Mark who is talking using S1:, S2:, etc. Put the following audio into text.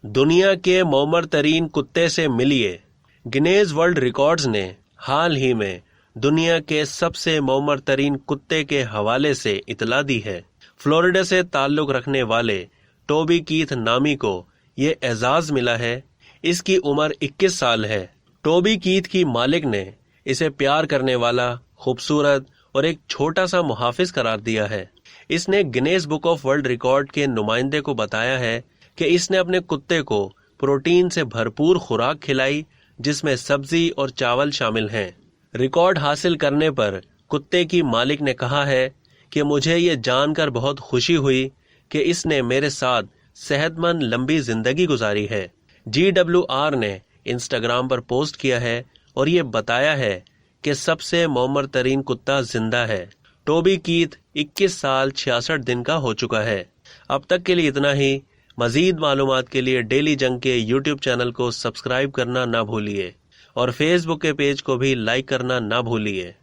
S1: दुनिया के मौमर तरीन कुत्ते से मिलिए। गिनेज वर्ल्ड रिकॉर्ड्स ने हाल ही में दुनिया के सबसे मौमर तरीन कुत्ते के हवाले से इतला दी है। फ्लोरिडा से ताल्लुक रखने वाले टोबी कीथ नामी को ये एजाज मिला है। इसकी उम्र 21 साल है। टोबी कीथ की मालिक ने इसे प्यार करने वाला, खूबसूरत और एक छोटा सा मुहाफिज करार दिया है। इसने Guinness book of world record के नुमाइंदे को बताया है कि इसने अपने कुत्ते को प्रोटीन से भरपूर खुराक खिलाई, जिसमें सब्जी और चावल शामिल हैं। रिकॉर्ड हासिल करने पर कुत्ते की मालिक ने कहा है कि मुझे ये जानकर बहुत खुशी हुई कि इसने मेरे साथ सेहतमंद लंबी जिंदगी गुजारी है। GWR ने इंस्टाग्राम पर पोस्ट किया है और ये बताया है कि सबसे मौमर तरीन कुत्ता जिंदा है। टोबी कीथ 21 साल 66 दिन का हो चुका है। अब तक के लिए इतना ही। मजीद मालूमात के लिए डेली जंग के YouTube चैनल को सब्सक्राइब करना ना भूलिए और फेसबुक के पेज को भी लाइक करना ना भूलिए।